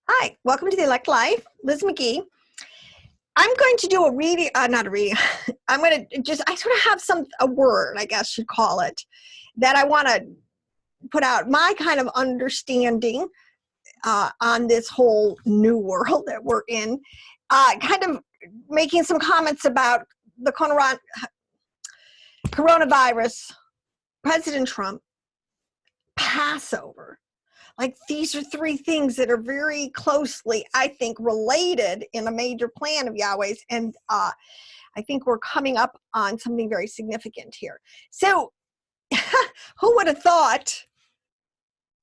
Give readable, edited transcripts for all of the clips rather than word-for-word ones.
Hi, welcome to the Elect Life. Liz McGee. I'm going to do a reading, not a reading. I'm going to I sort of have a word, I guess you'd call it, that I want to put out my kind of understanding on this whole new world that we're in. Kind of making some comments about the coronavirus, President Trump, Passover. Like, these are three things that are very closely, I think, related in a major plan of Yahweh's. And I think we're coming up on something very significant here. So who would have thought?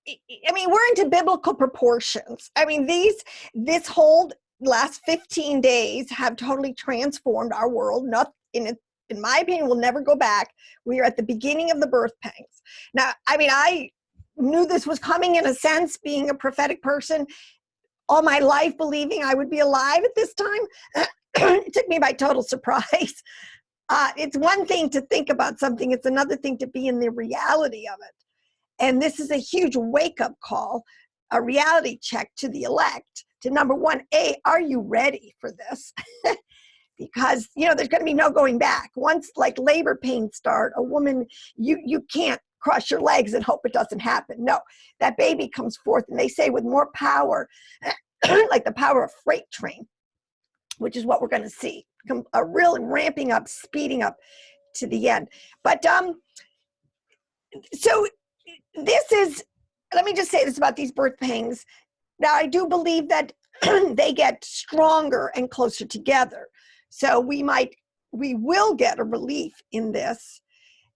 I mean, we're into biblical proportions. I mean, this whole last 15 days have totally transformed our world. In my opinion, we'll never go back. We are at the beginning of the birth pangs. Now, I mean, I knew this was coming in a sense, being a prophetic person all my life, believing I would be alive at this time. It took me by total surprise. It's one thing to think about something. It's another thing to be in the reality of it. And this is a huge wake-up call, a reality check to the elect, to number one, are you ready for this? Because, there's going to be no going back. Once, like, labor pains start, a woman, you can't cross your legs and hope it doesn't happen. No, that baby comes forth, and they say with more power, like the power of freight train, which is what we're going to see, a real ramping up, speeding up to the end. But so this is, let me just say this about these birth pangs. Now, I do believe that they get stronger and closer together. So we will get a relief in this.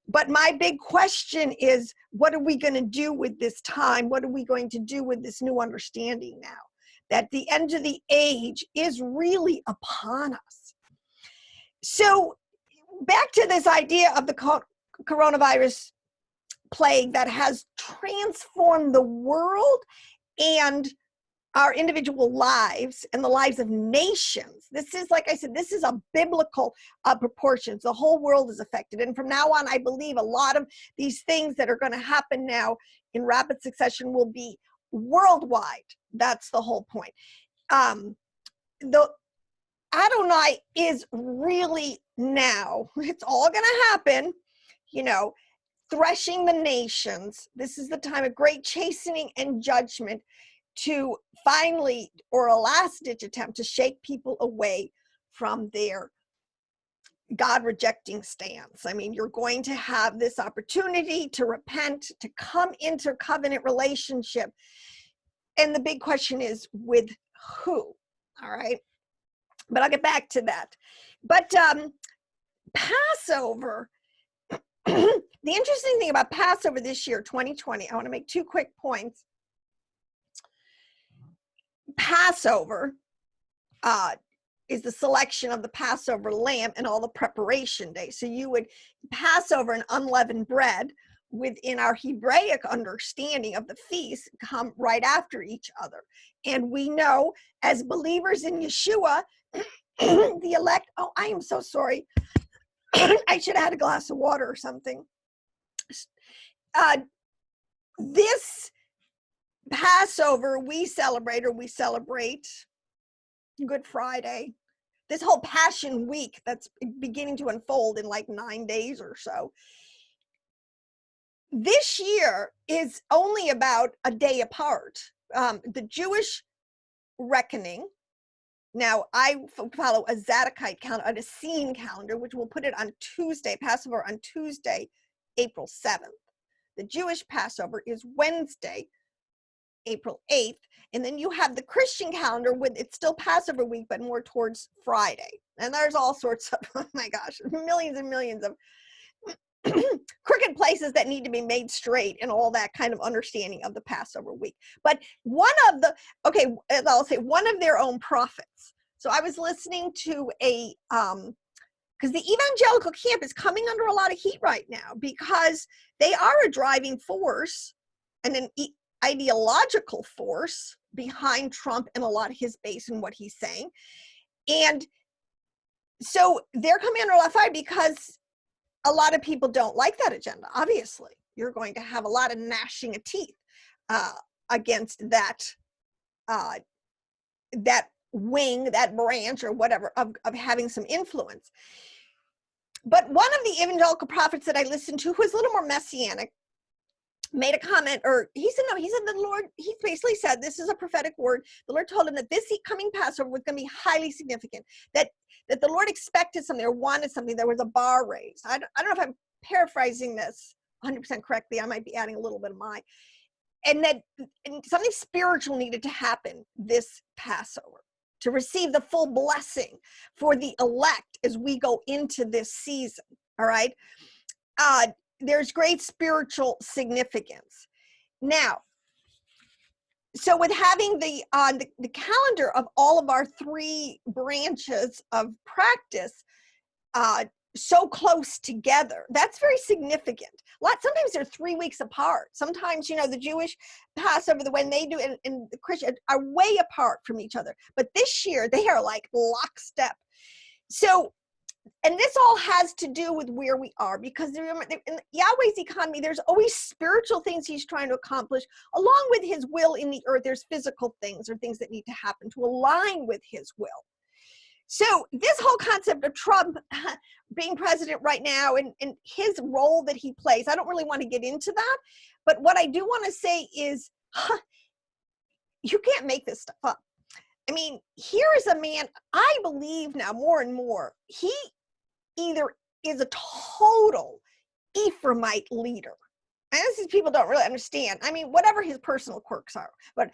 But my big question is, what are we going to do with this time? What are we going to do with this new understanding now? That the end of the age is really upon us. So back to this idea of the coronavirus plague that has transformed the world and our individual lives and the lives of nations. This is, like I said, this is a biblical proportions. The whole world is affected. And from now on, I believe a lot of these things that are going to happen now in rapid succession will be worldwide. That's the whole point. The Adonai is really now, it's all going to happen, threshing the nations. This is the time of great chastening and judgment, to finally, or a last-ditch attempt to shake people away from their God-rejecting stance. I mean, you're going to have this opportunity to repent, to come into covenant relationship. And the big question is, with who? All right? But I'll get back to that. But Passover, the interesting thing about Passover this year, 2020, I want to make two quick points. Passover is the selection of the Passover lamb and all the preparation days. So you would Passover and unleavened bread within our Hebraic understanding of the feast come right after each other. And we know, as believers in Yeshua, the elect, oh, I am so sorry. I should have had a glass of water or something. This Passover, we celebrate Good Friday. This whole Passion Week that's beginning to unfold in like 9 days or so. This year is only about a day apart. The Jewish reckoning, now I follow a Zadokite calendar, a Essene calendar, which will put it on Tuesday, Passover on Tuesday, April 7th. The Jewish Passover is Wednesday, April 8th, and then you have the Christian calendar with, it's still Passover week, but more towards Friday. And there's all sorts of, oh my gosh, millions and millions of crooked places that need to be made straight and all that kind of understanding of the Passover week. But one of their own prophets. So I was listening to because the evangelical camp is coming under a lot of heat right now, because they are a driving force and an ideological force behind Trump and a lot of his base and what he's saying. And so they're coming under a lot of fire because a lot of people don't like that agenda. Obviously, you're going to have a lot of gnashing of teeth against that that wing, that branch or whatever of having some influence. But one of the evangelical prophets that I listened to, who was a little more messianic, made a comment, or he said, no, he said the Lord, he basically said, this is a prophetic word. The Lord told him that this coming Passover was going to be highly significant, that the Lord expected something or wanted something. There was a bar raised. I don't know if I'm paraphrasing this 100% correctly. I might be adding a little bit of mine. And that something spiritual needed to happen this Passover to receive the full blessing for the elect as we go into this season. All right. There's great spiritual significance. Now, so with having the calendar of all of our three branches of practice so close together, that's very significant. Sometimes they're 3 weeks apart. Sometimes, the Jewish Passover, the way they do it, and the Christian are way apart from each other. But this year, they are like lockstep. So, and this all has to do with where we are, because remember, in Yahweh's economy, there's always spiritual things he's trying to accomplish. Along with his will in the earth, there's physical things or things that need to happen to align with his will. So this whole concept of Trump being president right now and his role that he plays, I don't really want to get into that. But what I do want to say is, you can't make this stuff up. I mean, here is a man, I believe now more and more, he either is a total Ephraimite leader. And this is, people don't really understand. I mean, whatever his personal quirks are, but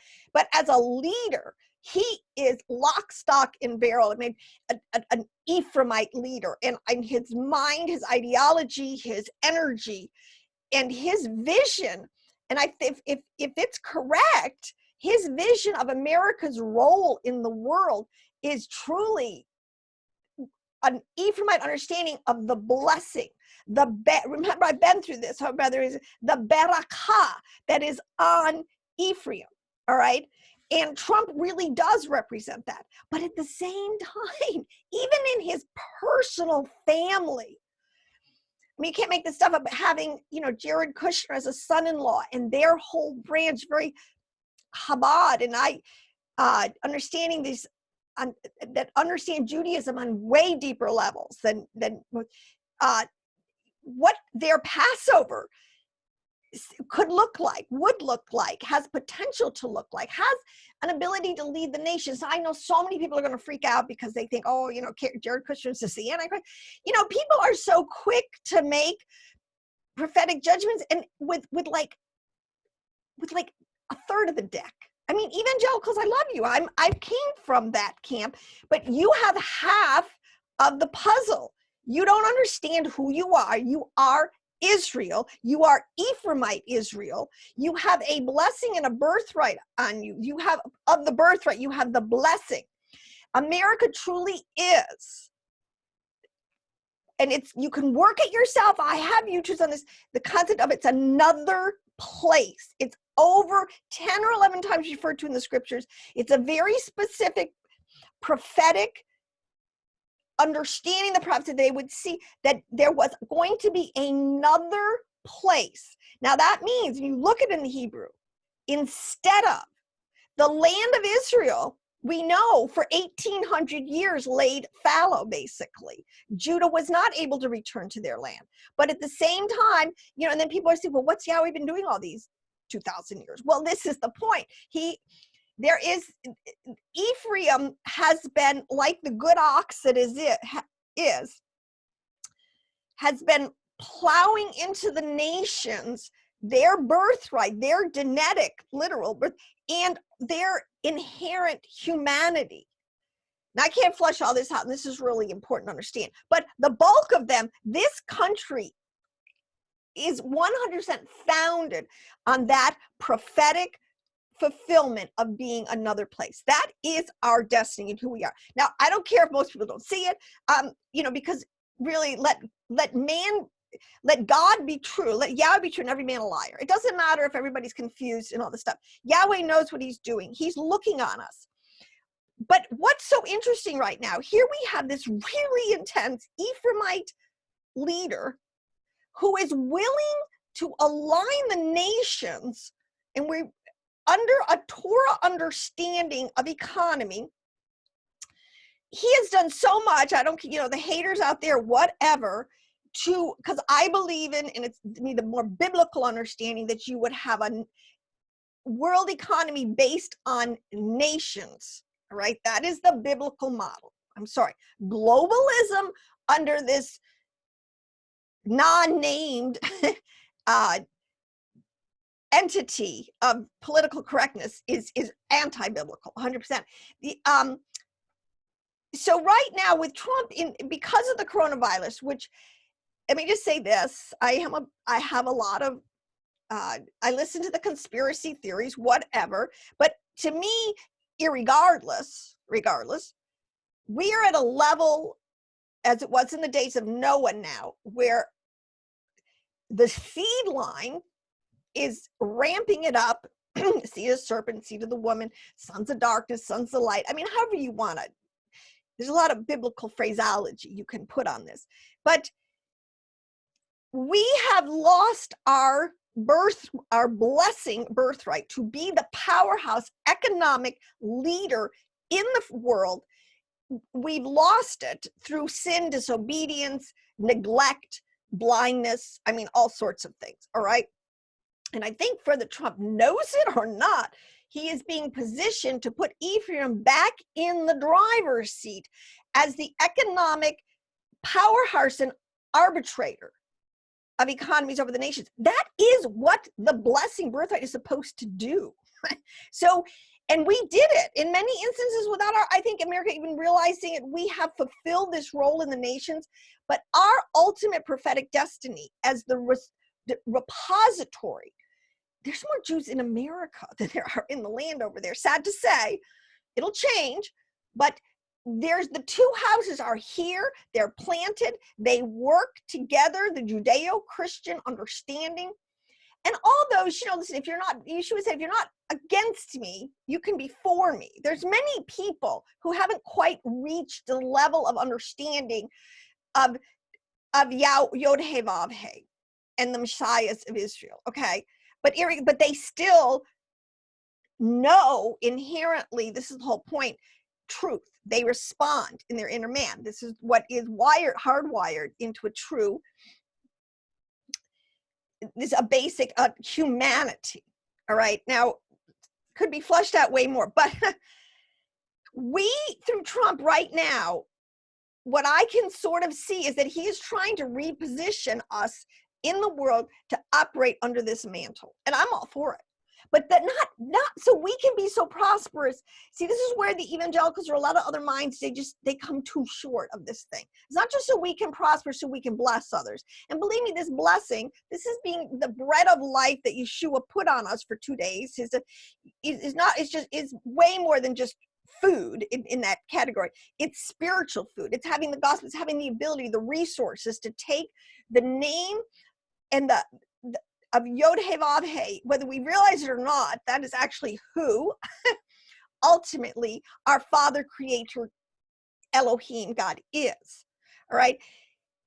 as a leader, he is lock, stock, and barrel. I mean, an Ephraimite leader, and his mind, his ideology, his energy, and his vision. And if it's correct, his vision of America's role in the world is truly an Ephraimite understanding of the blessing. Remember, I've been through this. There is the barakah that is on Ephraim. All right. And Trump really does represent that. But at the same time, even in his personal family, I mean, you can't make this stuff up, but having, Jared Kushner as a son-in-law and their whole branch, very Chabad, and understanding these, that understand Judaism on way deeper levels than what their Passover could look like, would look like, has potential to look like, has an ability to lead the nations. I know so many people are going to freak out because they think, oh, Jared Kushner is the Antichrist. People are so quick to make prophetic judgments, and with like a third of the deck. I mean, evangelicals, I love you. I came from that camp, but you have half of the puzzle. You don't understand who you are. You are Israel. You are Ephraimite Israel. You have a blessing and a birthright on you. You have, of the birthright, you have the blessing. America truly is. And you can work it yourself. I have YouTubes on this. The concept of it's another place. It's over 10 or 11 times referred to in the scriptures. It's a very specific prophetic understanding the prophets, that they would see that there was going to be another place. Now that means, when you look at it in the Hebrew, instead of the land of Israel, we know for 1800 years laid fallow, basically. Judah was not able to return to their land. But at the same time, and then people are saying, well, what's Yahweh been doing all these 2,000 years? Well, this is the point. Ephraim has been like the good ox that has been plowing into the nations, their birthright, their genetic, literal birth, and their inherent humanity. Now, I can't flesh all this out, and this is really important to understand. But the bulk of them, this country is 100% founded on that prophetic fulfillment of being another place. That is our destiny and who we are. Now, I don't care if most people don't see it, because really let God be true, let Yahweh be true, and every man a liar. It doesn't matter if everybody's confused and all this stuff. Yahweh knows what he's doing. He's looking on us. But what's so interesting right now, here we have this really intense Ephraimite leader who is willing to align the nations, and under a Torah understanding of economy, he has done so much. I don't, the haters out there, whatever, because I believe in, and it's to me the more biblical understanding, that you would have a world economy based on nations, all right? That is the biblical model. I'm sorry. Globalism under this non-named entity of political correctness is anti-biblical, 100%. So right now with Trump, because of the coronavirus, which, let me just say this, I have a lot of, I listen to the conspiracy theories, whatever, but to me, regardless, we are at a level, as it was in the days of Noah now, where the seed line is ramping it up, seed of serpent, seed of the woman, sons of darkness, sons of light. I mean, however you want it. There's a lot of biblical phraseology you can put on this, but we have lost our blessing birthright to be the powerhouse economic leader in the world. We've lost it through sin, disobedience, neglect, blindness. I mean, all sorts of things. All right. And I think whether Trump knows it or not, he is being positioned to put Ephraim back in the driver's seat as the economic powerhouse and arbitrator of economies over the nations. That is what the blessing birthright is supposed to do. So, and we did it in many instances without I think America even realizing it. We have fulfilled this role in the nations, but our ultimate prophetic destiny as the repository, there's more Jews in America than there are in the land over there. Sad to say, it'll change, but there's the two houses are here, they're planted, they work together, the Judeo-Christian understanding. And all those, listen, if you're not, Yeshua said, if you're not against me, you can be for me. There's many people who haven't quite reached the level of understanding of Yod-Heh-Vav-Heh and the Messiahs of Israel, okay? But they still know inherently, this is the whole point, truth. They respond in their inner man. This is what is hardwired into a true, this is a basic humanity. All right. Now, could be fleshed out way more, but we, through Trump right now, what I can sort of see is that he is trying to reposition us in the world to operate under this mantle. And I'm all for it. But that not so we can be so prosperous. See, this is where the evangelicals or a lot of other minds, they come too short of this thing. It's not just so we can prosper, so we can bless others. And believe me, this blessing, this is being the bread of life that Yeshua put on us for 2 days. It's way more than just food in that category. It's spiritual food. It's having the gospel. It's having the ability, the resources to take the name and the of Yod-Heh-Vav-Heh, whether we realize it or not, that is actually who ultimately our Father Creator Elohim God is. All right.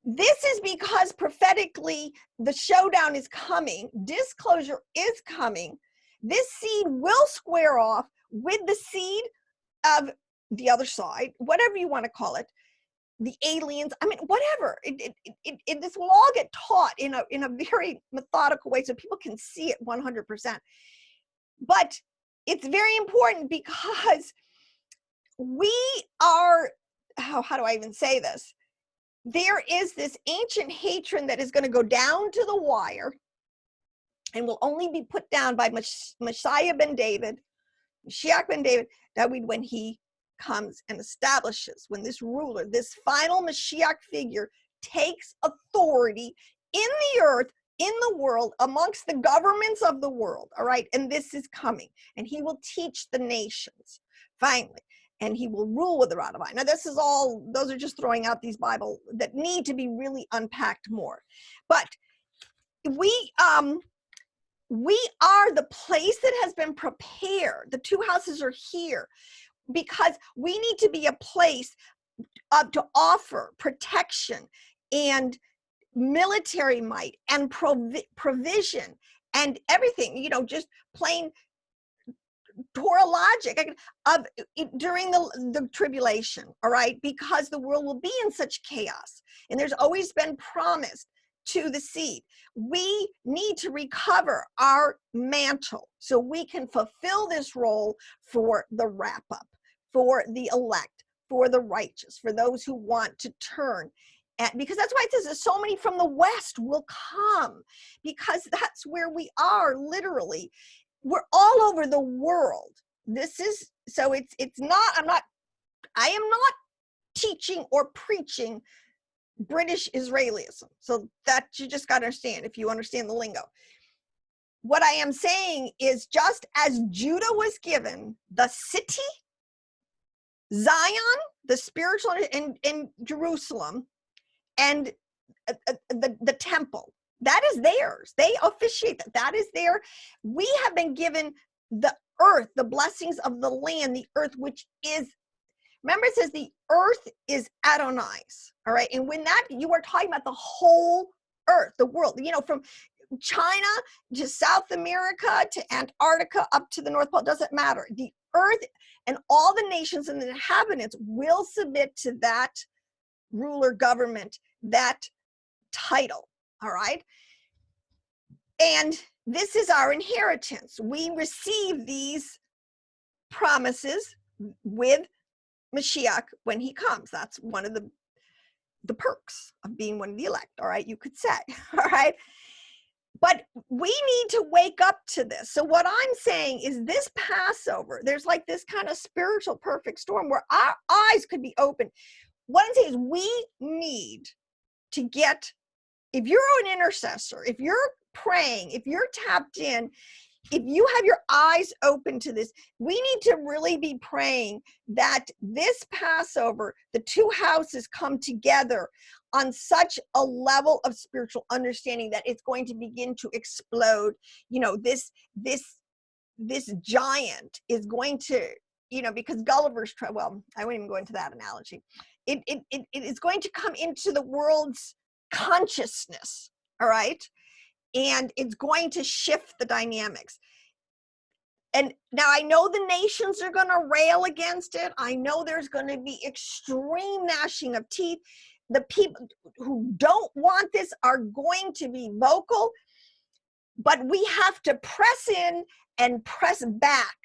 This is because prophetically the showdown is coming. Disclosure is coming. This seed will square off with the seed of the other side, whatever you want to call it. The aliens, I mean, whatever. This will all get taught in a very methodical way so people can see it 100%. But it's very important because we are, how do I even say this? There is this ancient hatred that is going to go down to the wire and will only be put down by Messiah ben David, Mashiach ben David, when he comes and establishes, when this ruler, this final Mashiach figure takes authority in the earth, in the world, amongst the governments of the world. All right. And this is coming, and he will teach the nations finally, and he will rule with the rod of iron. Now, this is all, those are just throwing out these Bible that need to be really unpacked more. But we are the place that has been prepared. The two houses are here because we need to be a place to offer protection and military might and provision and everything, just plain Torah logic of it during the tribulation, all right, because the world will be in such chaos, and there's always been promised to the seed. We need to recover our mantle so we can fulfill this role for the wrap up, for the elect, for the righteous, for those who want to turn. And because that's why it says that so many from the West will come, because that's where we are literally. We're all over the world. This is, so it's not, I am not teaching or preaching British Israelism. So that you just got to understand, if you understand the lingo. What I am saying is, just as Judah was given the city, Zion, the spiritual in Jerusalem, and the temple, that is theirs. They officiate that. That is there. We have been given the earth, the blessings of the land, the earth, which is, remember it says the earth is Adonai's, all right? And when that, you are talking about the whole earth, the world, you know, from China to South America to Antarctica up to the North Pole, doesn't matter. The earth and all the nations and the inhabitants will submit to that ruler government, that title, all right? And this is our inheritance. We receive these promises with Mashiach when he comes. That's one of the perks of being one of the elect, all right, you could say, all right? But we need to wake up to this. So what I'm saying is, this Passover, there's like this kind of spiritual perfect storm where our eyes could be open. What I'm saying is, we need to get, if you're an intercessor, if you're praying, if you're tapped in, if you have your eyes open to this, we need to really be praying that this Passover, the two houses come together on such a level of spiritual understanding that it's going to begin to explode. You know, this giant is going to, you know, because Gulliver's, well, I won't even go into that analogy. It is going to come into the world's consciousness, all right? And it's going to shift the dynamics. And now I know the nations are going to rail against it. I know there's going to be extreme gnashing of teeth. The people who don't want this are going to be vocal, but we have to press in and press back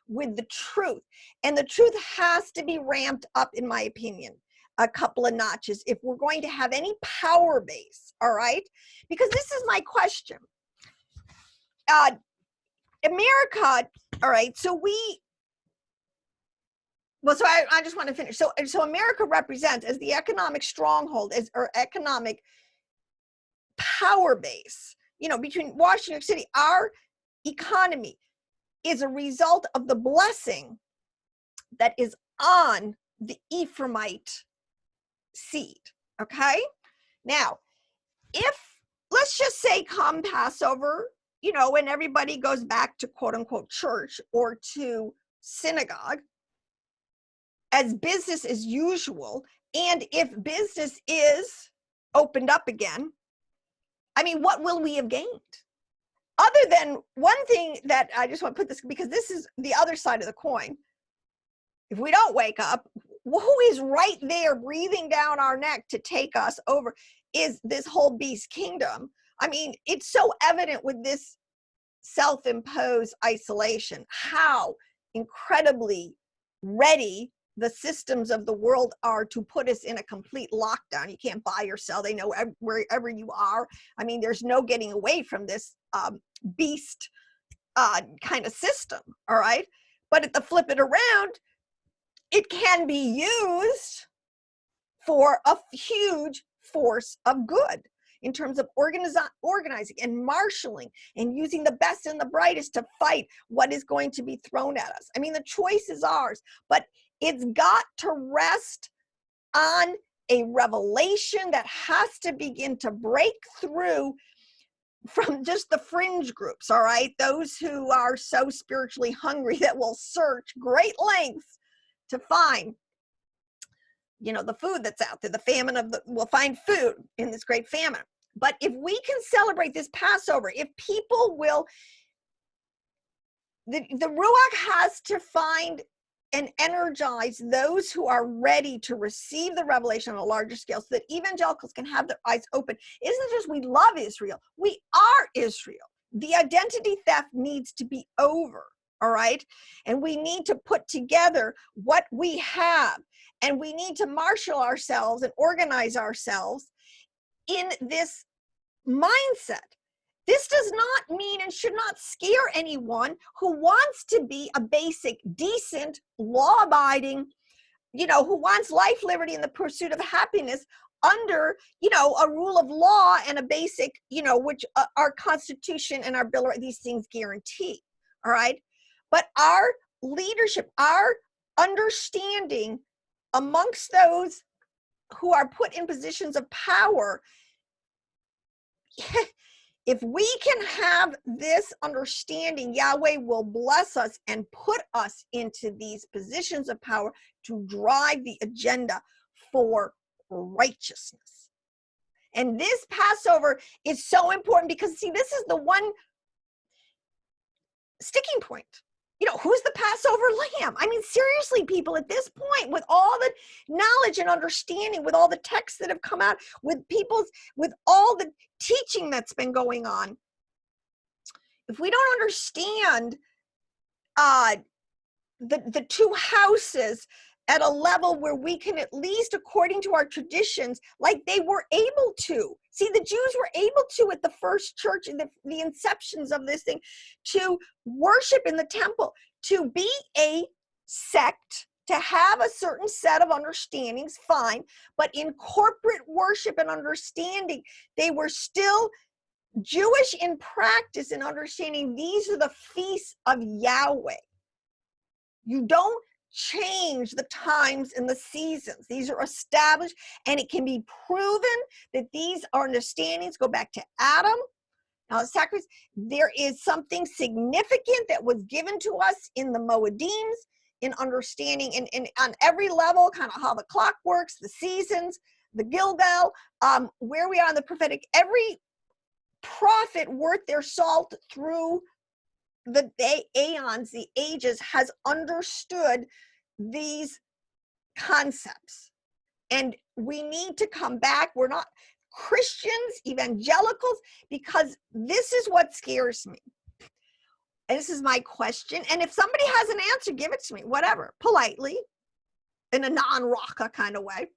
with the truth. And the truth has to be ramped up, in my opinion, a couple of notches if we're going to have any power base, all right? Because this is my question. America, all right, so I just want to finish. So America represents, as the economic stronghold, as our economic power base, you know, between Washington City, our economy is a result of the blessing that is on the Ephraimite seed, okay? Now, if, let's just say come Passover, you know, when everybody goes back to quote unquote church or to synagogue as business as usual, and if business is opened up again, I mean, what will we have gained? Other than one thing that I just want to put this, because this is the other side of the coin. If we don't wake up, who is right there breathing down our neck to take us over is this whole beast kingdom. I mean, it's so evident with this self-imposed isolation, how incredibly ready the systems of the world are to put us in a complete lockdown. You can't buy or sell. They know wherever you are. I mean, there's no getting away from this beast kind of system, all right? But at the flip it around, it can be used for a huge force of good in terms of organizing and marshaling and using the best and the brightest to fight what is going to be thrown at us. I mean, the choice is ours, but it's got to rest on a revelation that has to begin to break through from just the fringe groups, all right? Those who are so spiritually hungry that will search great lengths to find, you know, the food that's out there, the famine we'll find food in this great famine. But if we can celebrate this Passover, if people will the Ruach has to find and energize those who are ready to receive the revelation on a larger scale, so that evangelicals can have their eyes open. It isn't just we love Israel, we are Israel. The identity theft needs to be over, all right? And we need to put together what we have, and we need to marshal ourselves and organize ourselves in this mindset. This does not mean and should not scare anyone who wants to be a basic, decent, law-abiding, who wants life, liberty, and the pursuit of happiness under, a rule of law and a basic, which our Constitution and our Bill of Rights, these things guarantee, all right? But our leadership, our understanding amongst those who are put in positions of power, if we can have this understanding, Yahweh will bless us and put us into these positions of power to drive the agenda for righteousness. And this Passover is so important because, see, this is the one sticking point. Who's the Passover lamb? I mean, seriously, people, at this point, with all the knowledge and understanding, with all the texts that have come out, with all the teaching that's been going on, if we don't understand the two houses at a level where we can, at least according to our traditions, like they were able to. See, the Jews were able to, at the first church, in the inceptions of this thing, to worship in the temple, to be a sect, to have a certain set of understandings, fine, but in corporate worship and understanding, they were still Jewish in practice and understanding these are the feasts of Yahweh. You don't change the times and the seasons. These are established, and it can be proven that these understandings go back to Adam. Now, the sacrifice, there is something significant that was given to us in the Moedims, in understanding, and on every level, kind of how the clock works, the seasons, the Gilgal, where we are in the prophetic. Every prophet worth their salt through the aeons, the ages, has understood these concepts. And we need to come back. We're not Christians, evangelicals, because this is what scares me. And this is my question. And if somebody has an answer, give it to me, whatever, politely, in a non-raka kind of way.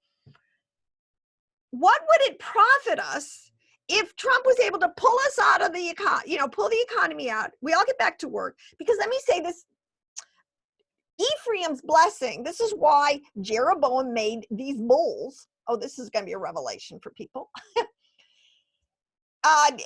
What would it profit us if Trump was able to pull us out of the economy, pull the economy out, we all get back to work? Because let me say this, Ephraim's blessing, this is why Jeroboam made these bulls. Oh, this is going to be a revelation for people.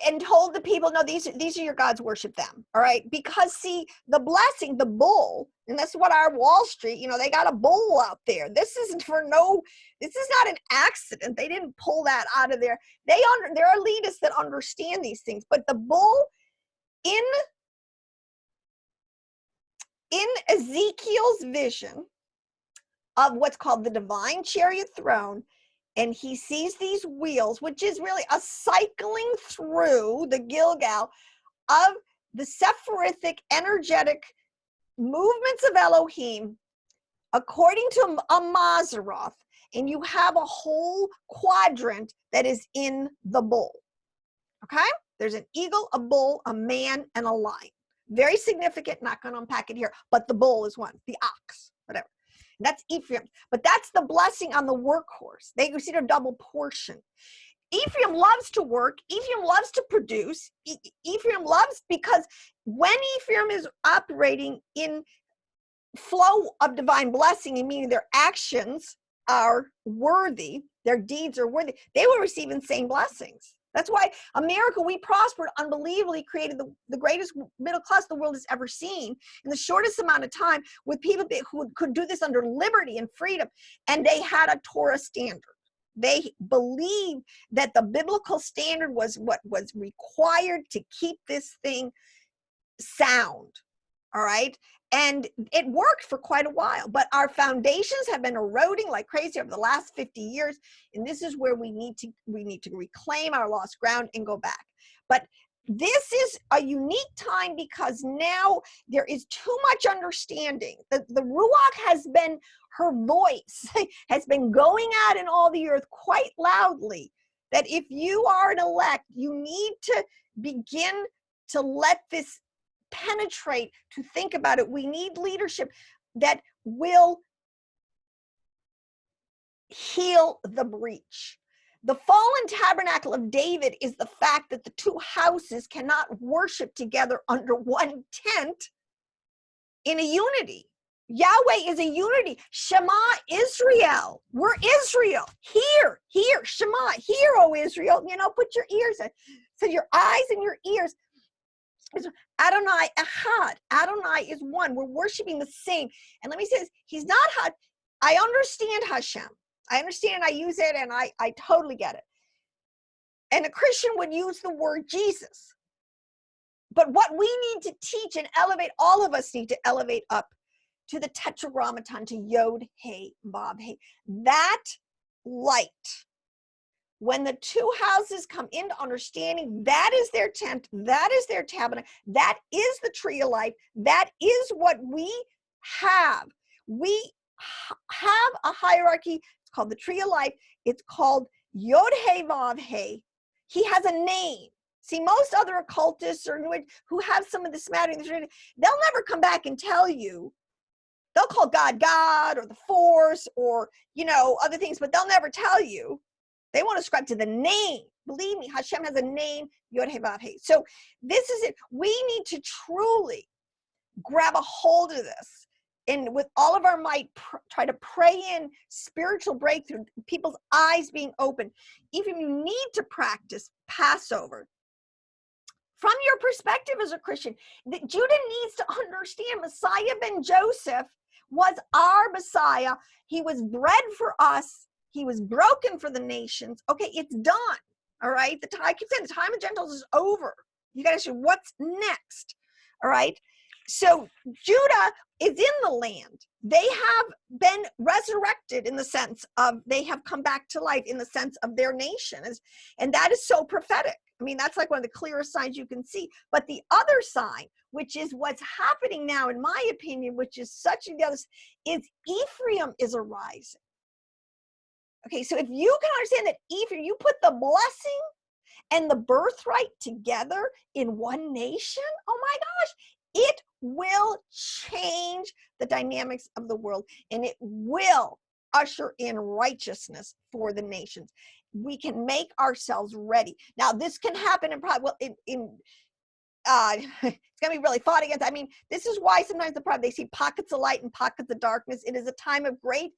And told the people, no, these are your gods, worship them. All right. Because see, the blessing, the bull, and that's what our Wall Street, they got a bull out there. This is not an accident. They didn't pull that out of there. There are elitists that understand these things, but the bull in Ezekiel's vision of what's called the divine chariot throne, and he sees these wheels, which is really a cycling through the Gilgal of the Sephirothic energetic movements of Elohim, according to a Maseroth, and you have a whole quadrant that is in the bull. Okay? There's an eagle, a bull, a man, and a lion. Very significant, not going to unpack it here, but the bull is one, the ox, whatever. That's Ephraim, but that's the blessing on the workhorse. They receive a double portion. Ephraim loves to work. Ephraim loves to produce. Ephraim loves, because when Ephraim is operating in flow of divine blessing, and meaning their actions are worthy, their deeds are worthy, they will receive insane blessings. That's why America, we prospered unbelievably, created the greatest middle class the world has ever seen in the shortest amount of time, with people who could do this under liberty and freedom. And they had a Torah standard. They believed that the biblical standard was what was required to keep this thing sound. All right. And it worked for quite a while, but our foundations have been eroding like crazy over the last 50 years. And this is where we need to reclaim our lost ground and go back. But this is a unique time because now there is too much understanding. The Ruach has been, her voice has been going out in all the earth quite loudly, that if you are an elect, you need to begin to let this penetrate, to think about it. We need leadership that will heal the breach. The fallen tabernacle of David is the fact that the two houses cannot worship together under one tent in a unity. Yahweh is a unity. Shema Israel. We're Israel. Hear, Shema. Hear, O Israel. Put your ears in. So your eyes and your ears. Adonai Echad. Adonai is one. We're worshiping the same. And let me say this. He's not Had. I understand HaShem. I understand, I use it, and I totally get it. And a Christian would use the word Jesus. But what we need to teach and elevate, all of us need to elevate up to the Tetragrammaton, to Yod, He, Vav, He. That light, when the two houses come into understanding, that is their tent, that is their tabernacle, that is the tree of life, that is what we have. We have a hierarchy. It's called the tree of life. It's called Yod He Vav He. He has a name. See, most other occultists or who have some of this smattering, they'll never come back and tell you. They'll call God God or the force or other things, but they'll never tell you. They won't ascribe to the name. Believe me, HaShem has a name, Yod He Vav He. So this is it. We need to truly grab a hold of this. And with all of our might, try to pray in spiritual breakthrough, people's eyes being open. Even you need to practice Passover. From your perspective as a Christian, that Judah needs to understand Messiah ben Joseph was our Messiah. He was bred for us. He was broken for the nations. Okay, it's done. All right. I keep saying the time of Gentiles is over. You got to say, what's next? All right. So Judah is in the land. They have been resurrected in the sense of they have come back to life in the sense of their nation. And that is so prophetic. I mean, that's like one of the clearest signs you can see. But the other sign, which is what's happening now, in my opinion, which is such the other, is Ephraim is arising. Okay, so if you can understand that Ephraim, you put the blessing and the birthright together in one nation, oh my gosh, it will change the dynamics of the world, and it will usher in righteousness for the nations. We can make ourselves ready. Now, this can happen in probably, well, it's going to be really fought against. I mean, this is why sometimes they see pockets of light and pockets of darkness. It is a time of great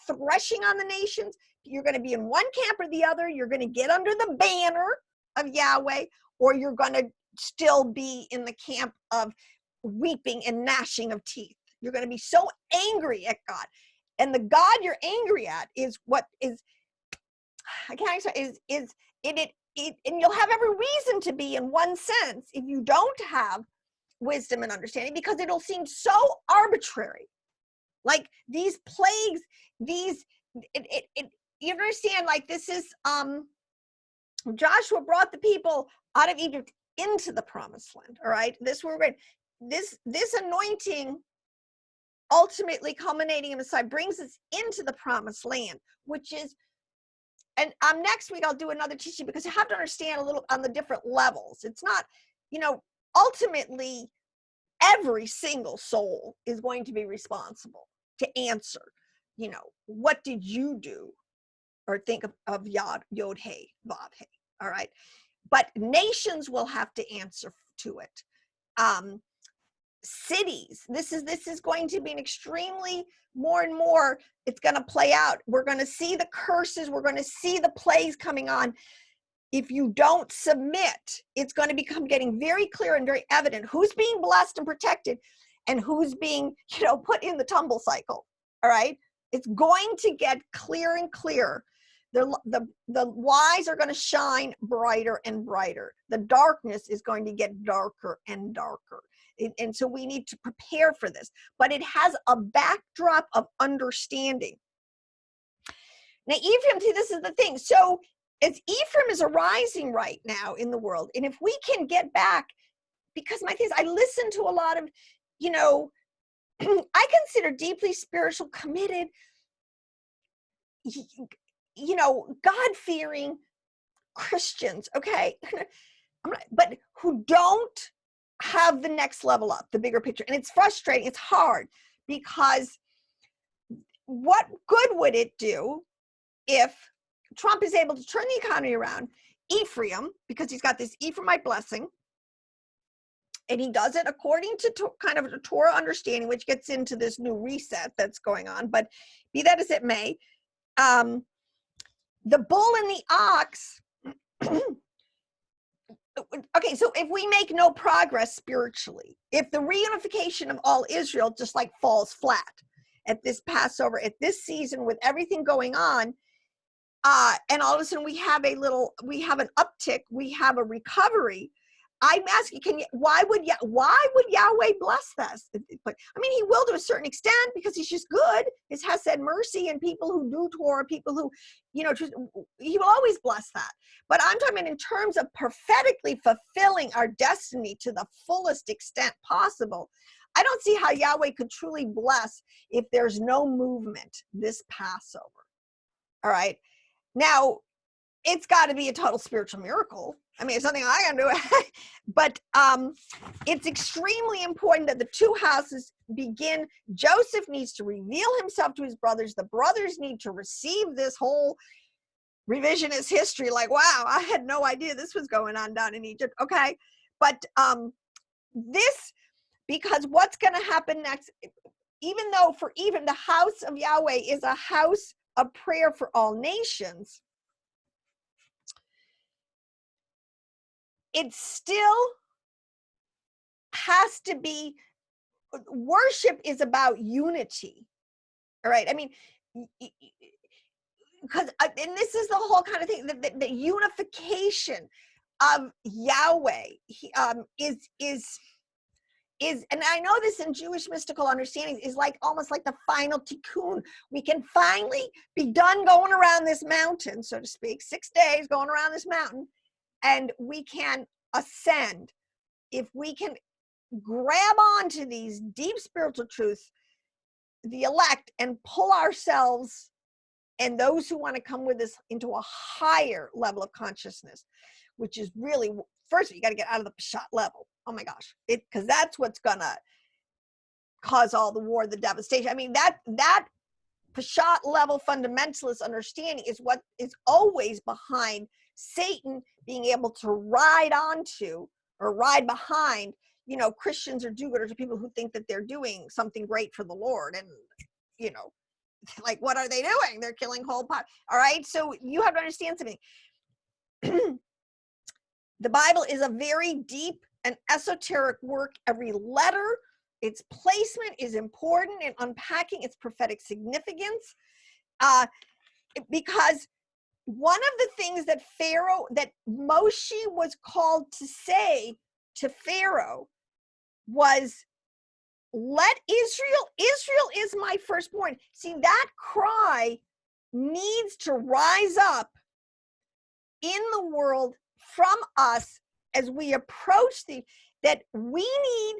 threshing on the nations. You're going to be in one camp or the other. You're going to get under the banner of Yahweh, or you're going to still be in the camp of weeping and gnashing of teeth. You're going to be so angry at God. And the God you're angry at is what is, I can't explain, and you'll have every reason to be in one sense if you don't have wisdom and understanding, because it'll seem so arbitrary. Like these plagues, you understand, like this is, Joshua brought the people out of Egypt into the promised land. All right. This anointing ultimately culminating in Messiah brings us into the promised land, which is, and next week I'll do another teaching, because you have to understand a little on the different levels. It's not, ultimately every single soul is going to be responsible to answer, what did you do or think of Yod He Vav He. All right. But nations will have to answer to it. Cities, this is going to be an extremely more and more, it's going to play out. We're going to see the curses. We're going to see the plagues coming on. If you don't submit, it's going to become getting very clear and very evident who's being blessed and protected and who's being, put in the tumble cycle. All right. It's going to get clear and clear. The wise are going to shine brighter and brighter. The darkness is going to get darker and darker. And so we need to prepare for this. But it has a backdrop of understanding. Now, Ephraim, see, this is the thing. So Ephraim is arising right now in the world. And if we can get back, because my thing is, I listen to a lot of, you know, I consider deeply spiritual, committed, you know, God-fearing Christians, okay? But who don't have the next level up, the bigger picture. And it's frustrating, it's hard, because what good would it do if Trump is able to turn the economy around? Ephraim, because he's got this Ephraimite blessing, and he does it according to kind of a Torah understanding, which gets into this new reset that's going on. But be that as it may, the bull and the ox. Okay, so if we make no progress spiritually, if the reunification of all Israel just like falls flat at this Passover, at this season, with everything going on, and all of a sudden we have an uptick, we have a recovery, I'm asking, why would Yahweh bless this? But I mean, he will to a certain extent, because he's just good. His Hesed mercy, and people who do Torah, people who, you know, he will always bless that. But I'm talking about in terms of prophetically fulfilling our destiny to the fullest extent possible. I don't see how Yahweh could truly bless if there's no movement this Passover. All right. Now, it's got to be a total spiritual miracle. I mean, it's something I can do. But it's extremely important that the two houses begin. Joseph needs to reveal himself to his brothers. The brothers need to receive this whole revisionist history. Like, wow, I had no idea this was going on down in Egypt. Okay. But because what's going to happen next, even though for even the house of Yahweh is a house of prayer for all nations, it still has to be, worship is about unity. All right. I mean, because, and this is the whole kind of thing, the unification of Yahweh is, and I know this in Jewish mystical understandings, is like almost like the final tikkun. We can finally be done going around this mountain, so to speak, 6 days going around this mountain, and we can ascend. If we can grab onto these deep spiritual truths, the elect, and pull ourselves and those who want to come with us into a higher level of consciousness, which is really, first you got to get out of the Peshat level. Oh my gosh, because that's what's gonna cause all the war, the devastation. I mean, that Peshat level fundamentalist understanding is what is always behind Satan being able to ride onto or ride behind, you know, Christians or do-gooders or people who think that they're doing something great for the Lord. And, you know, like, what are they doing? They're killing whole pot. All right. So you have to understand something. The Bible is a very deep and esoteric work. Every letter, its placement is important in unpacking its prophetic significance. Because one of the things that Moshe was called to say to Pharaoh was, let Israel is my firstborn. See, that cry needs to rise up in the world from us as we approach that we need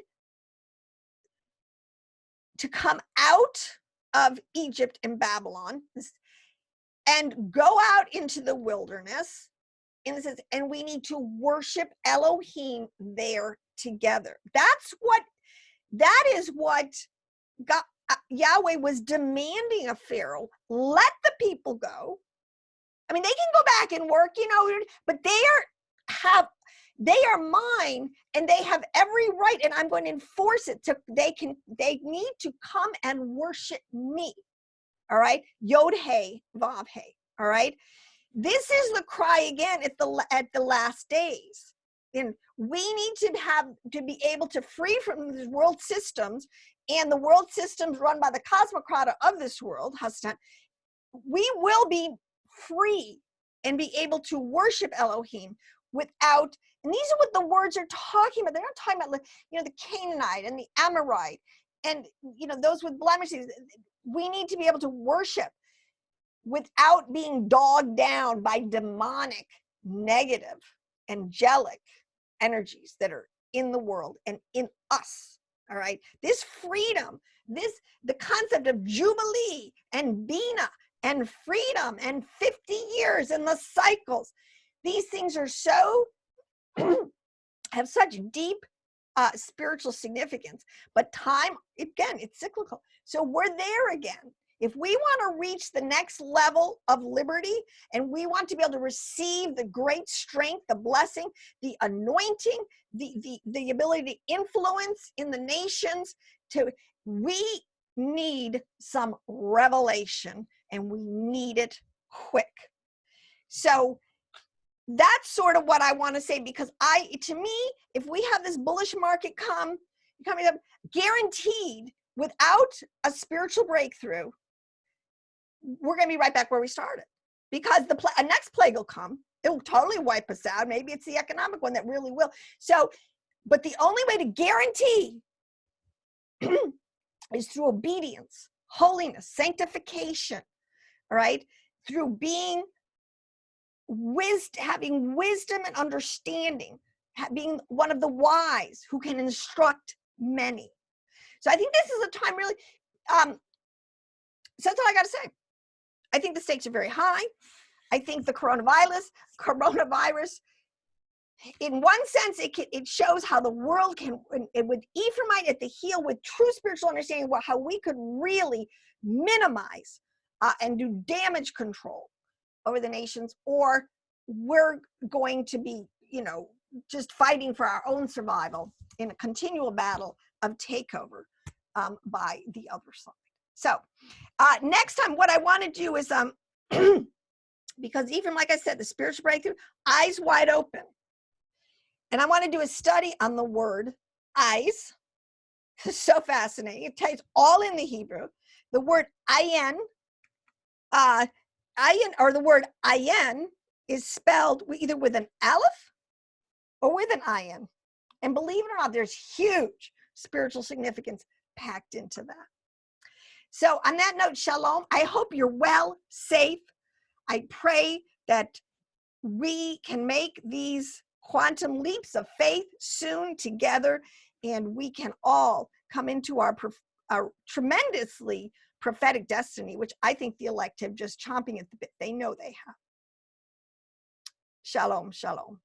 to come out of Egypt and Babylon and go out into the wilderness, and we need to worship Elohim there together. That is what God, Yahweh was demanding of Pharaoh. Let the people go. I mean, they can go back and work, you know, but they are mine, and they have every right, and I'm going to enforce it. They need to come and worship me. All right, Yod He Vav He. All right, this is the cry again at the last days. And we need to be able to free from these world systems, and the world systems run by the cosmocrata of this world. We will be free and be able to worship Elohim without. And these are what the words are talking about. They're not talking about, you know, the Canaanite and the Amorite and, you know, those with blemishes. We need to be able to worship. without being dogged down by demonic, negative, angelic energies that are in the world and in us. All right, this freedom, the concept of jubilee and bina and freedom and 50 years and the cycles, these things are so have such deep spiritual significance. But time, again, it's cyclical. So we're there again. If we want to reach the next level of liberty, and we want to be able to receive the great strength, the blessing, the anointing, the ability to influence in the nations, we need some revelation, and we need it quick. So that's sort of what I want to say, because to me, if we have this bullish market coming up, guaranteed, without a spiritual breakthrough, we're going to be right back where we started, because a next plague will come. It will totally wipe us out. Maybe it's the economic one that really will. So, but the only way to guarantee is through obedience, holiness, sanctification, all right? Through being having wisdom and understanding, being one of the wise who can instruct many. So I think this is a time really, so that's all I got to say. I think the stakes are very high. I think the coronavirus, in one sense, it shows how the world can, with Ephraimite at the heel, with true spiritual understanding, how we could really minimize and do damage control over the nations, or we're going to be, just fighting for our own survival in a continual battle of takeover by the other side. So next time, what I want to do is, because even like I said, the spiritual breakthrough, eyes wide open. And I want to do a study on the word eyes. It's so fascinating. It's all in the Hebrew. The word ayin, or the word ayin, is spelled either with an aleph or with an ayin. And believe it or not, there's huge spiritual significance packed into that. So on that note, shalom. I hope you're well, safe. I pray that we can make these quantum leaps of faith soon together, and we can all come into our tremendously prophetic destiny, which I think the elect have just chomping at the bit. They know they have. Shalom, shalom.